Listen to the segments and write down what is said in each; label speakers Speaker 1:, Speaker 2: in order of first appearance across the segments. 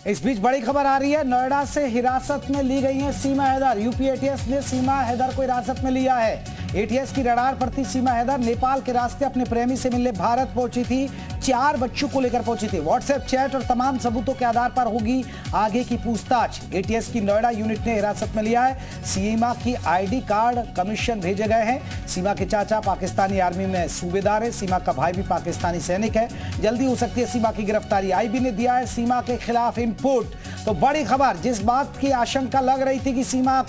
Speaker 1: इस बीच बड़ी खबर आ रही है, नोएडा से हिरासत में ली गई है सीमा हैदर। यूपी एटीएस ने सीमा हैदर को हिरासत में लिया है। एटीएस की रडार पर थी सीमा हैदर। नेपाल के रास्ते अपने प्रेमी से मिलने भारत पहुंची थी। 4 बच्चों को लेकर पहुंची थी। व्हाट्सएप चैट और तमाम सबूतों के आधार पर होगी आगे की पूछताछ। एटीएस की नोएडा यूनिट ने हिरासत में लिया है। सीमा की आईडी कार्ड कमीशन भेजे गए हैं। सीमा के चाचा पाकिस्तानी आर्मी में सूबेदार है। सीमा का भाई भी पाकिस्तानी सैनिक है। जल्दी हो सकती है सीमा की गिरफ्तारी। आईबी ने दिया है सीमा के खिलाफ इनपुट। तो बड़ी खबर, जिस बात की आशंका लग रही थी कि सीमा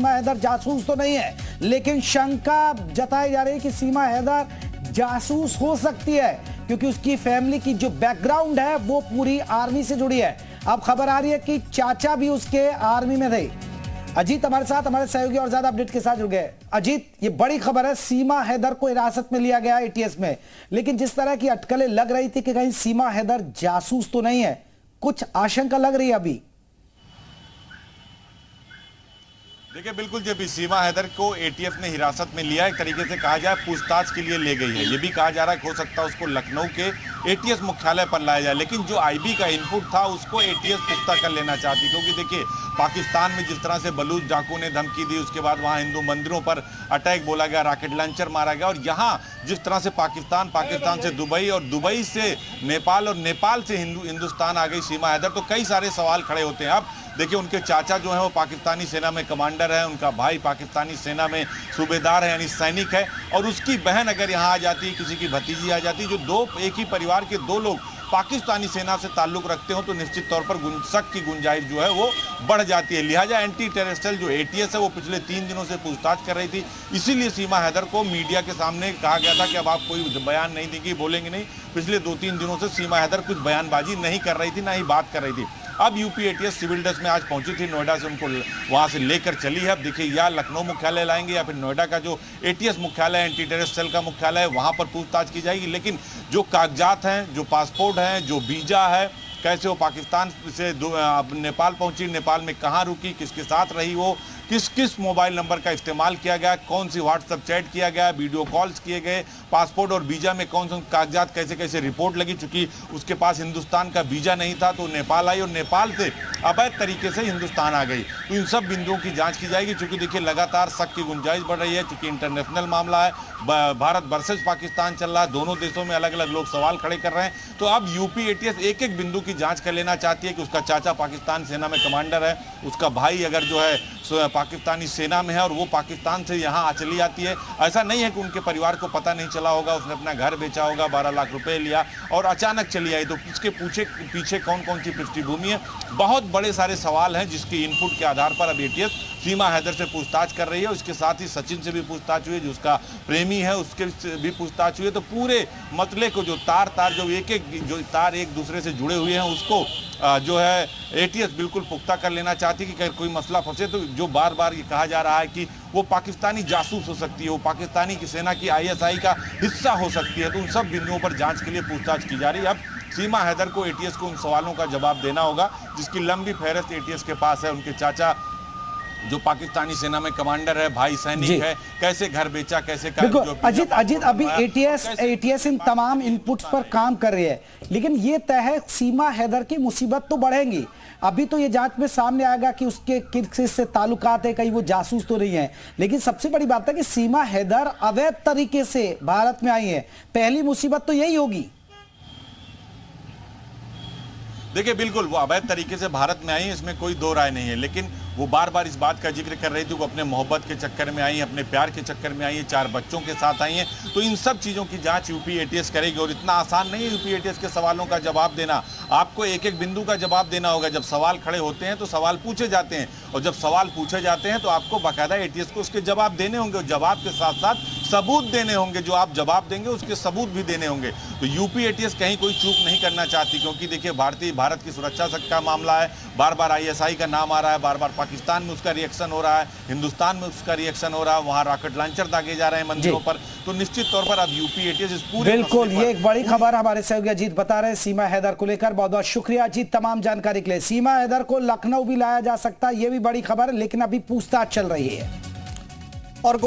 Speaker 1: हैदर जासूस तो नहीं है, लेकिन शंका जताई जा रही है कि सीमा हैदर जासूस हो सकती है, क्योंकि उसकी फैमिली की जो बैकग्राउंड है वो पूरी आर्मी से जुड़ी है। अब खबर आ रही है कि चाचा भी उसके आर्मी में थे। अजीत हमारे साथ, हमारे सहयोगी और ज्यादा अपडेट के साथ जुड़ गए। अजीत, ये बड़ी खबर है, सीमा हैदर को हिरासत में लिया गया एटीएस में, लेकिन जिस तरह की अटकलें लग रही थी कि कहीं सीमा हैदर जासूस तो नहीं है, कुछ आशंका लग रही है अभी।
Speaker 2: देखिए, बिल्कुल जब सीमा हैदर को एटीएस ने हिरासत में लिया, एक तरीके से कहा जाए पूछताछ के लिए ले गई है। ये भी कहा जा रहा है कि हो सकता है उसको लखनऊ के एटीएस मुख्यालय पर लाया जाए, लेकिन जो आईबी का इनपुट था उसको एटीएस पुख्ता कर लेना चाहती, क्योंकि देखिए पाकिस्तान में जिस तरह से बलूच डाकू ने धमकी दी, उसके बाद वहाँ हिंदू मंदिरों पर अटैक बोला गया, रॉकेट लॉन्चर मारा गया, और यहाँ जिस तरह से पाकिस्तान से दुबई और दुबई से नेपाल और नेपाल से हिंदुस्तान आ गई सीमा हैदर, तो कई सारे सवाल खड़े होते हैं। अब देखिए, उनके चाचा जो है वो पाकिस्तानी सेना में कमांडर है, उनका भाई पाकिस्तानी सेना में सूबेदार है यानी सैनिक है, और उसकी बहन अगर यहाँ आ जाती, किसी की भतीजी आ जाती, जो एक ही परिवार के 2 लोग पाकिस्तानी सेना से ताल्लुक रखते हो, तो निश्चित तौर पर शक की गुंजाइश जो है वो बढ़ जाती है। लिहाजा एंटी टेररिस्टल जो एटीएस है वो पिछले 3 दिनों से पूछताछ कर रही थी। इसीलिए सीमा हैदर को मीडिया के सामने कहा गया था कि अब आप कोई बयान नहीं देंगे, बोलेंगे नहीं। पिछले 2-3 दिनों से सीमा हैदर कुछ बयानबाजी नहीं कर रही थी, ना ही बात कर रही थी। अब यूपी एटीएस सिविल ड्रेस में आज पहुंची थी, नोएडा से उनको वहां से लेकर चली है। अब देखिए, या लखनऊ मुख्यालय लाएंगे या फिर नोएडा का जो एटीएस मुख्यालय है, एंटी टेररिस्ट सेल का मुख्यालय है, वहां पर पूछताछ की जाएगी। लेकिन जो कागजात हैं, जो पासपोर्ट हैं, जो वीजा है, कैसे वो पाकिस्तान से नेपाल पहुंची, नेपाल में कहाँ रुकी, किसके साथ रही, वो किस मोबाइल नंबर का इस्तेमाल किया गया, कौन सी व्हाट्सएप चैट किया गया, वीडियो कॉल्स किए गए, पासपोर्ट और वीजा में कौन से कागजात कैसे रिपोर्ट लगी। चूंकि उसके पास हिंदुस्तान का वीजा नहीं था तो नेपाल आई, और नेपाल से अवैध तरीके से हिंदुस्तान आ गई। तो इन सब बिंदुओं की जांच की जाएगी। चूंकि देखिए, लगातार शक की गुंजाइश बढ़ रही है, चूंकि इंटरनेशनल मामला है, भारत वर्सेस पाकिस्तान चल रहा है, दोनों देशों में अलग अलग लोग सवाल खड़े कर रहे हैं। तो अब यूपी एटीएस एक एक बिंदु की जांच कर लेना चाहती है कि उसका चाचा पाकिस्तान सेना में कमांडर है, उसका भाई अगर जो है पाकिस्तानी सेना में है और वो पाकिस्तान से यहाँ चली आती है। ऐसा नहीं है कि उनके परिवार को पता नहीं चला होगा, उसने अपना घर बेचा होगा, 12 लाख रुपए लिया और अचानक चली आई। तो इसके पीछे कौन कौन सी पृष्ठभूमि है, बहुत बड़े सारे सवाल हैं, जिसके इनपुट के आधार पर अब एटीएस सीमा हैदर से पूछताछ कर रही है। उसके साथ ही सचिन से भी पूछताछ हुई, जो उसका प्रेमी है उसके भी पूछताछ हुई है। तो पूरे मसले को जो तार एक दूसरे से जुड़े हुए हैं, उसको जो है एटीएस बिल्कुल पुख्ता कर लेना चाहती है कि कोई मसला फंसे तो जो बार बार ये कहा जा रहा है कि वो पाकिस्तानी जासूस हो सकती है, वो पाकिस्तानी की सेना की आईएसआई का हिस्सा हो सकती है। तो उन सब बिंदुओं पर जांच के लिए पूछताछ की जा रही है। अब सीमा हैदर को एटीएस को उन सवालों का जवाब देना होगा, जिसकी लंबी फहरिस्त एटीएस के पास है। उनके चाचा जो पाकिस्तानी सेना में कमांडर है, भाई सैनिक है, कैसे घर बेचा, कैसे
Speaker 1: अजीत अभी एटीएस इन तमाम इनपुट्स पर काम कर रही है, लेकिन ये तय है सीमा हैदर की मुसीबत तो बढ़ेगी। अभी तो ये जांच में सामने आएगा कि उसके किससे ताल्लुकात है, कहीं वो जासूस तो नहीं है, लेकिन सबसे बड़ी बात है कि सीमा हैदर अवैध तरीके से भारत में आई है। पहली मुसीबत तो यही होगी।
Speaker 2: देखिए, बिल्कुल वो अवैध तरीके से भारत में आई, इसमें कोई दो राय नहीं है, लेकिन वो बार बार इस बात का जिक्र कर रही थी वो अपने मोहब्बत के चक्कर में आई, अपने प्यार के चक्कर में आई है, 4 बच्चों के साथ आई हैं। तो इन सब चीज़ों की जांच यूपी एटीएस करेगी, और इतना आसान नहीं है यूपी एटीएस के सवालों का जवाब देना। आपको एक एक बिंदु का जवाब देना होगा। जब सवाल खड़े होते हैं तो सवाल पूछे जाते हैं, और जब सवाल पूछे जाते हैं तो आपको बाकायदा एटीएस को उसके जवाब देने होंगे, और जवाब के साथ साथ सबूत देने होंगे। जो आप जवाब देंगे उसके सबूत भी देने होंगे। तो यूपी एटीएस कहीं कोई चूक नहीं करना चाहती, क्योंकि देखिए भारत की सुरक्षा का मामला है, बार बार आईएसआई का नाम आ रहा है, बार बार पाकिस्तान में उसका रिएक्शन हो रहा है, हिंदुस्तान में उसका रिएक्शन हो रहा है, वहां रॉकेट लॉन्चर दागे जा रहे हैं मंदिरों पर। तो निश्चित तौर पर अब यूपी एटीएस इस पूरे
Speaker 1: बिल्कुल, ये एक बड़ी खबर हमारे सहयोगी अजीत बता रहे हैं सीमा हैदर को लेकर। बहुत बहुत शुक्रिया अजीत तमाम जानकारी के लिए। सीमा हैदर को लखनऊ भी लाया जा सकता है, ये भी बड़ी खबर है, लेकिन अभी पूछताछ चल रही है।